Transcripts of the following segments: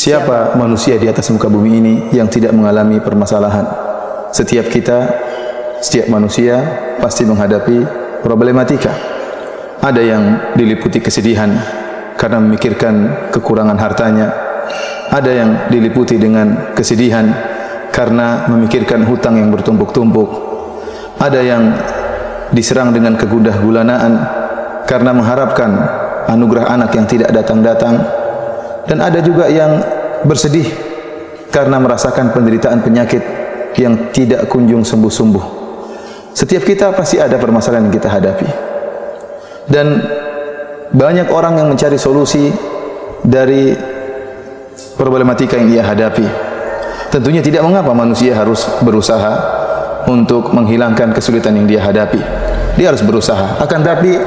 Siapa manusia di atas muka bumi ini yang tidak mengalami permasalahan? Setiap kita, setiap manusia pasti menghadapi problematika. Ada yang diliputi kesedihan karena memikirkan kekurangan hartanya. Ada yang diliputi dengan kesedihan karena memikirkan hutang yang bertumpuk-tumpuk. Ada yang diserang dengan kegundah gulanaan karena mengharapkan anugerah anak yang tidak datang-datang. Dan ada juga yang bersedih karena merasakan penderitaan penyakit yang tidak kunjung sembuh-sembuh. Setiap kita pasti ada permasalahan yang kita hadapi. Dan banyak orang yang mencari solusi dari problematika yang ia hadapi. Tentunya tidak mengapa manusia harus berusaha untuk menghilangkan kesulitan yang dia hadapi. Dia harus berusaha. Akan tapi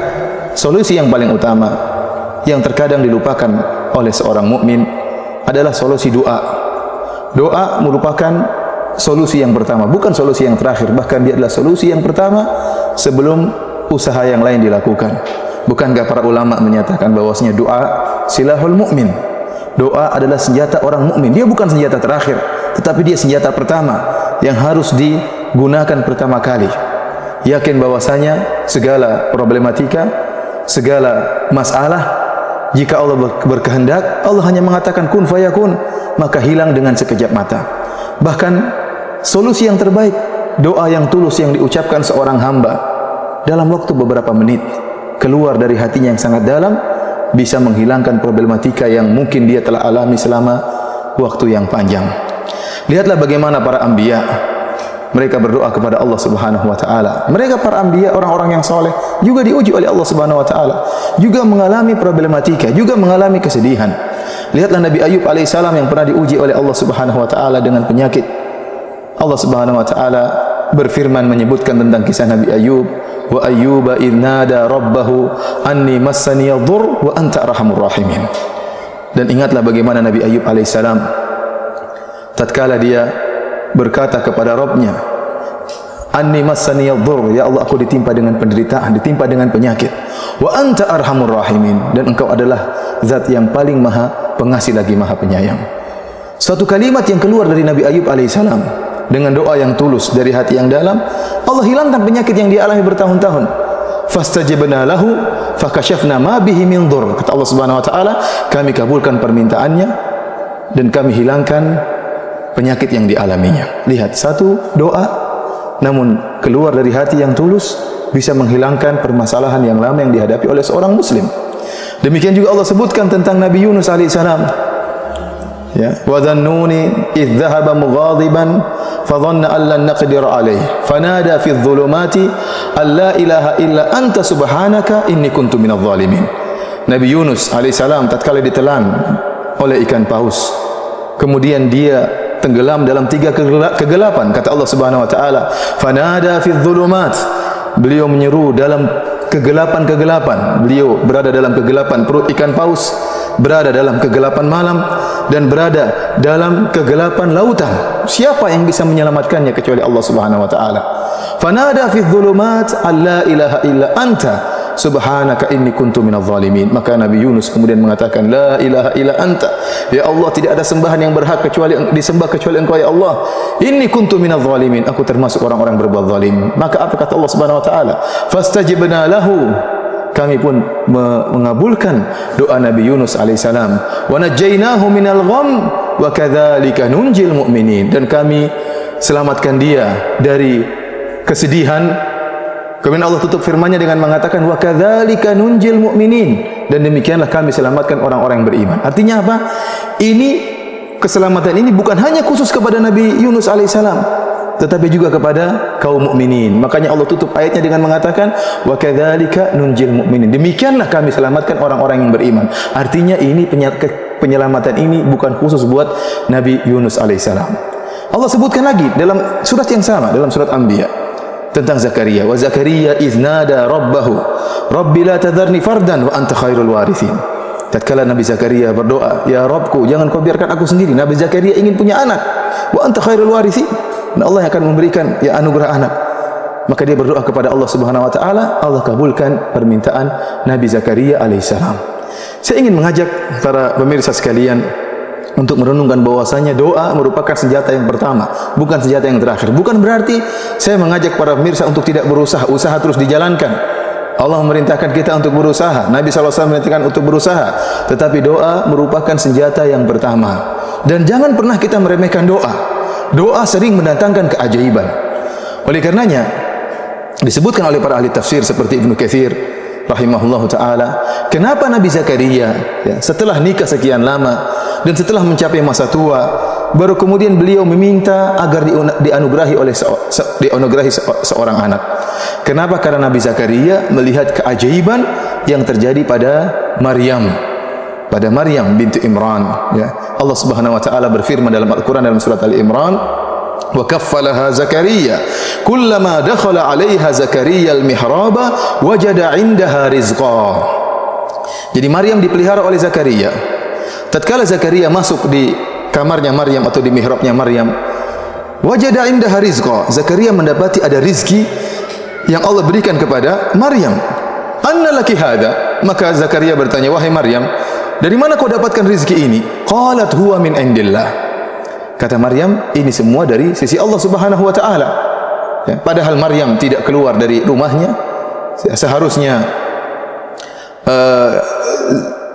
solusi yang paling utama yang terkadang dilupakan oleh seorang mukmin adalah solusi doa. Doa merupakan solusi yang pertama, bukan solusi yang terakhir. Bahkan dia adalah solusi yang pertama sebelum usaha yang lain dilakukan. Bukankah para ulama menyatakan bahwasanya doa silahul mukmin? Doa adalah senjata orang mukmin. Dia bukan senjata terakhir, tetapi dia senjata pertama yang harus digunakan pertama kali. Yakin bahwasanya segala problematika, segala masalah, jika Allah berkehendak, Allah hanya mengatakan kun fayakun, maka hilang dengan sekejap mata. Bahkan solusi yang terbaik, doa yang tulus yang diucapkan seorang hamba dalam waktu beberapa menit, keluar dari hatinya yang sangat dalam, bisa menghilangkan problematika yang mungkin dia telah alami selama waktu yang panjang. Lihatlah bagaimana para anbiya, mereka berdoa kepada Allah Subhanahu wa taala. Mereka para anbiya, orang-orang yang saleh, juga diuji oleh Allah Subhanahu wa taala, juga mengalami problematika, juga mengalami kesedihan. Lihatlah Nabi Ayub alaihissalam yang pernah diuji oleh Allah Subhanahu wa taala dengan penyakit. Allah Subhanahu wa taala berfirman menyebutkan tentang kisah Nabi Ayub, wa ayyuba idh nada rabbahu anni massani yadhur wa anta arhamur rahimin. Dan ingatlah bagaimana Nabi Ayub alaihissalam tatkala dia berkata kepada Rabbnya, anni massani yadhur, ya Allah aku ditimpa dengan penderitaan, ditimpa dengan penyakit, wa anta arhamur rahimin, dan engkau adalah zat yang paling maha pengasih lagi maha penyayang. Suatu kalimat yang keluar dari Nabi Ayub alaihissalam dengan doa yang tulus dari hati yang dalam, Allah hilangkan penyakit yang dia alami bertahun-tahun. Fastajabna lahu fakashafna ma bihi min dhur. Kata Allah Subhanahu wa taala, kami kabulkan permintaannya dan kami hilangkan penyakit yang dialaminya. Lihat, satu doa namun keluar dari hati yang tulus bisa menghilangkan permasalahan yang lama yang dihadapi oleh seorang muslim. Demikian juga Allah sebutkan tentang Nabi Yunus alaihissalam. Ya, wa dhannuni idh dhahaba mughadiban fa dhanna an lan naqdir alayhi fanada fi adh-dhulumati an la ilaha illa anta subhanaka inni kuntu minadh dhalimin. Nabi Yunus alaihissalam tatkala ditelan oleh ikan paus, kemudian dia tenggelam dalam 3 kegelapan. Kata Allah Subhanahu wa taala, fanada fi dhulumat, beliau menyeru dalam kegelapan-kegelapan. Beliau berada dalam kegelapan perut ikan paus, berada dalam kegelapan malam, dan berada dalam kegelapan lautan. Siapa yang bisa menyelamatkannya kecuali Allah Subhanahu wa taala? Fanada fi dhulumat alla ilaha illa anta subhanaka inni kuntu minadh dhalimin. Maka Nabi Yunus kemudian mengatakan, la ilaha illa anta, ya Allah tidak ada sembahan yang berhak kecuali disembah kecuali Engkau ya Allah. Inni kuntu minadh dhalimin, aku termasuk orang-orang berbuat zalim. Maka apa kata Allah Subhanahu wa taala? Fastajibna lahu, kami pun mengabulkan doa Nabi Yunus alaihissalam. Wa najjaynahu minal gham wa kadzalika nunjil mu'minin, dan kami selamatkan dia dari kesedihan. Kemudian Allah tutup firman-Nya dengan mengatakan wa kadzalika nunjil mu'minin, dan demikianlah kami selamatkan orang-orang yang beriman. Artinya apa? Ini keselamatan ini bukan hanya khusus kepada Nabi Yunus alaihissalam, tetapi juga kepada kaum mukminin. Makanya Allah tutup ayatnya dengan mengatakan wa kadzalika nunjil mu'minin. Demikianlah kami selamatkan orang-orang yang beriman. Artinya ini penyelamatan ini bukan khusus buat Nabi Yunus alaihissalam. Allah sebutkan lagi dalam surat yang sama, dalam surat Anbiya, tentang Zakaria. Wa Zakaria idh nada rabbahu rabbi la tadharni fardan wa anta khairul warithin. Tatkala Nabi Zakaria berdoa, ya Rabbku, jangan kau biarkan aku sendiri. Nabi Zakaria ingin punya anak. Wa anta khairul warithin, dan Allah yang akan memberikan ya anugerah anak. Maka dia berdoa kepada Allah Subhanahu wa taala, Allah kabulkan permintaan Nabi Zakaria alaihissalam. Saya ingin mengajak para pemirsa sekalian untuk merenungkan bahwasanya doa merupakan senjata yang pertama, bukan senjata yang terakhir. Bukan berarti saya mengajak para pemirsa untuk tidak berusaha, usaha terus dijalankan. Allah memerintahkan kita untuk berusaha, Nabi SAW memerintahkan untuk berusaha, tetapi doa merupakan senjata yang pertama. Dan jangan pernah kita meremehkan doa. Doa sering mendatangkan keajaiban. Oleh karenanya disebutkan oleh para ahli tafsir seperti Ibnu Katsir rahimahullahu taala, kenapa Nabi Zakaria setelah nikah sekian lama dan setelah mencapai masa tua, baru kemudian beliau meminta agar dianugerahi seorang anak. Kenapa? Karena Nabi Zakaria melihat keajaiban yang terjadi pada Maryam binti Imran. Allah Subhanahu wa taala berfirman dalam Al-Qur'an dalam surat Al-Imran, wa kaffalaha Zakaria kullama dakhala 'alaiha Zakaria al-mihraba wajada 'indaha rizqa. Jadi Maryam dipelihara oleh Zakaria. Tatkala Zakaria masuk di kamarnya Maryam atau di mihrabnya Maryam, wajada 'indaha rizqa. Zakaria mendapati ada rizki yang Allah berikan kepada Maryam. Anna laki hadha? Maka Zakaria bertanya, wahai Maryam, dari mana kau dapatkan rizki ini? Qalat huwa min indillah. Kata Maryam, ini semua dari sisi Allah Subhanahu wa taala. Padahal Maryam tidak keluar dari rumahnya. Seharusnya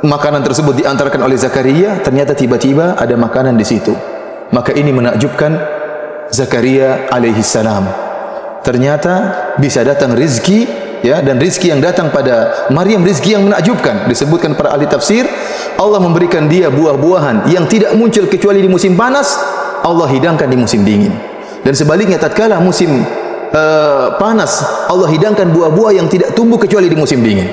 makanan tersebut diantarkan oleh Zakaria, ternyata tiba-tiba ada makanan di situ. Maka ini menakjubkan Zakaria alaihi salam. Ternyata bisa datang rizki, dan rizki yang datang pada Maryam rizki yang menakjubkan. Disebutkan para ahli tafsir, Allah memberikan dia buah-buahan yang tidak muncul kecuali di musim panas, Allah hidangkan di musim dingin. Dan sebaliknya tatkala musim panas, Allah hidangkan buah-buah yang tidak tumbuh kecuali di musim dingin.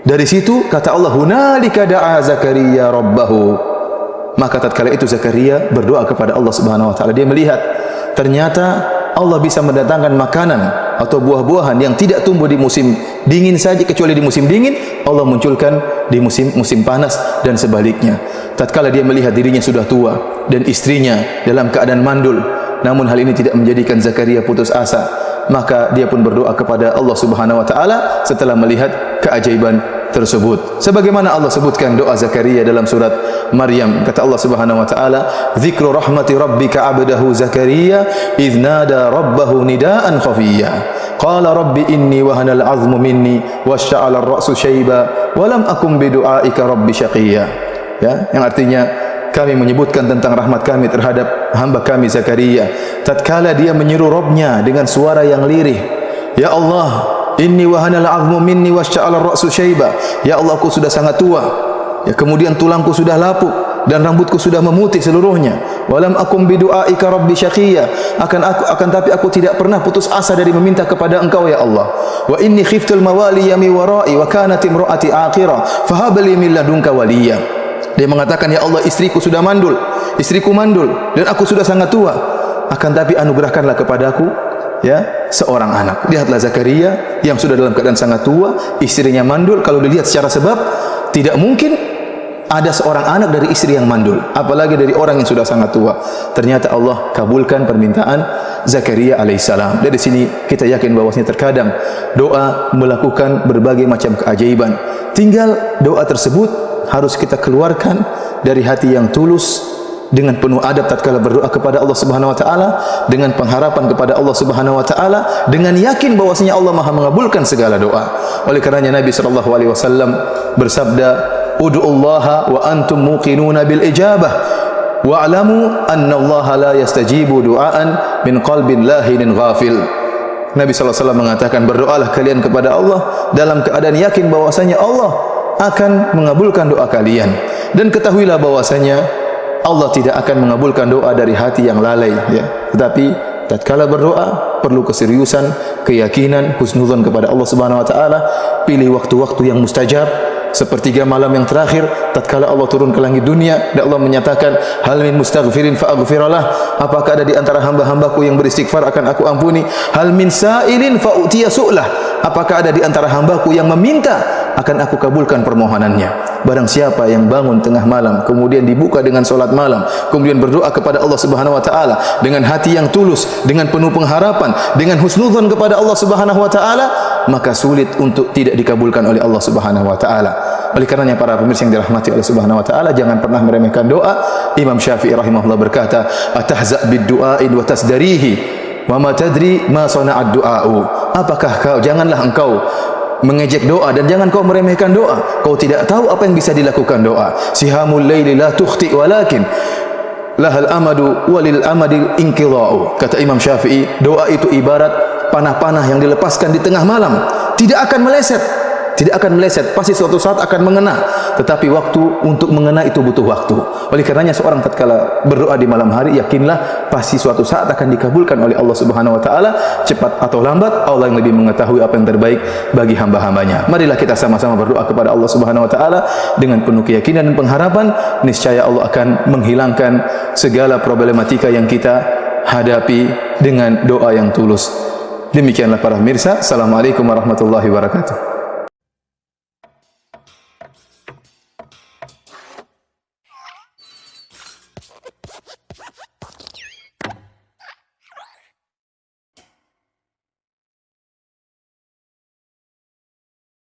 Dari situ kata Allah, hunalika da'a Zakaria rabbahu. Maka tatkala itu Zakaria berdoa kepada Allah Subhanahu wa taala. Dia melihat ternyata Allah bisa mendatangkan makanan atau buah-buahan yang tidak tumbuh di musim dingin saja, kecuali di musim dingin Allah munculkan di musim panas, dan sebaliknya. Tatkala dia melihat dirinya sudah tua dan istrinya dalam keadaan mandul, namun hal ini tidak menjadikan Zakaria putus asa, maka dia pun berdoa kepada Allah Subhanahu wa taala setelah melihat keajaiban tersebut. Sebagaimana Allah sebutkan doa Zakaria dalam surat Maryam, kata Allah Subhanahu wa taala, "Dzikru rahmati rabbika 'abdahu Zakaria idz nada rabbahu nidaan khafiyya. Qala rabbi inni wahana al-'azmu minni washta'ala ar-ra'su shayba wa lam akum bi du'aika rabbi syaqiyya." Yang artinya kami menyebutkan tentang rahmat kami terhadap hamba kami Zakaria tatkala dia menyeru Rabbnya dengan suara yang lirih, "Ya Allah, inni wahana al-'azmu minni washta'ala ar-ra'su shayba." Ya Allah, aku sudah sangat tua, kemudian tulangku sudah lapuk dan rambutku sudah memutih seluruhnya. Walam akum bidu'aika rabbi syaqiyya. Akan tapi aku tidak pernah putus asa dari meminta kepada Engkau ya Allah. Wa inni khiftul mawali mi wara'i wa kanat imra'ati aqira fahab li min ladunka waliya. Dia mengatakan, ya Allah, istriku mandul dan aku sudah sangat tua. Akan tapi anugerahkanlah kepadaku seorang anak. Lihatlah Zakaria yang sudah dalam keadaan sangat tua, istrinya mandul. Kalau dilihat secara sebab, tidak mungkin ada seorang anak dari istri yang mandul, apalagi dari orang yang sudah sangat tua. Ternyata Allah kabulkan permintaan Zakaria alaihissalam. Dari sini kita yakin bahwasanya terkadang doa melakukan berbagai macam keajaiban. Tinggal doa tersebut harus kita keluarkan dari hati yang tulus, dengan penuh adab tatkala berdoa kepada Allah Subhanahu wa taala, dengan pengharapan kepada Allah Subhanahu wa taala, dengan yakin bahwasanya Allah Maha mengabulkan segala doa. Oleh karenanya Nabi sallallahu alaihi wasallam bersabda, "Ud'ullaha wa antum muqinuna bil ijabah wa'lamu anna Allah la yastajibu du'aan min qalbin lahinin ghafil." Nabi sallallahu alaihi wasallam mengatakan, berdoalah kalian kepada Allah dalam keadaan yakin bahwasanya Allah akan mengabulkan doa kalian, dan ketahuilah bahwasanya Allah tidak akan mengabulkan doa dari hati yang lalai, tetapi tatkala berdoa perlu keseriusan, keyakinan, husnuzon kepada Allah Subhanahu wa taala. Pilih waktu-waktu yang mustajab, sepertiga malam yang terakhir tatkala Allah turun ke langit dunia dan Allah menyatakan, hal min mustaghfirin fa aghfirlah. Apakah ada di antara hamba-hambaku yang beristighfar akan aku ampuni? Hal min sa'ilin fa utiya su'lah. Apakah ada di antara hambaku yang meminta, akan aku kabulkan permohonannya. Barang siapa yang bangun tengah malam, kemudian dibuka dengan solat malam, kemudian berdoa kepada Allah Subhanahu wa taala dengan hati yang tulus, dengan penuh pengharapan, dengan husnudzon kepada Allah Subhanahu wa taala, maka sulit untuk tidak dikabulkan oleh Allah Subhanahu wa taala. Oleh karenanya para pemirsa yang dirahmati oleh Subhanahu wa taala, jangan pernah meremehkan doa. Imam Syafi'i rahimahullah berkata, "Atahza' bid-du'a'i wa tasdarihi wa ma tadri ma sana'ad du'a'u." Apakah kau, janganlah engkau mengejek doa dan jangan kau meremehkan doa. Kau tidak tahu apa yang bisa dilakukan doa. Sihamul laili la tukhti walakin lahal amadu walil amadil inqidha'u. Kata Imam Syafi'i, doa itu ibarat panah-panah yang dilepaskan di tengah malam, tidak akan meleset. Tidak akan meleset, pasti suatu saat akan mengena. Tetapi waktu untuk mengena itu butuh waktu. Oleh karenanya seorang tatkala berdoa di malam hari, yakinlah pasti suatu saat akan dikabulkan oleh Allah Subhanahu wa taala, cepat atau lambat. Allah yang lebih mengetahui apa yang terbaik bagi hamba-hambanya. Marilah kita sama-sama berdoa kepada Allah Subhanahu wa taala dengan penuh keyakinan dan pengharapan, niscaya Allah akan menghilangkan segala problematika yang kita hadapi dengan doa yang tulus. Demikianlah para pemirsa. Assalamualaikum warahmatullahi wabarakatuh.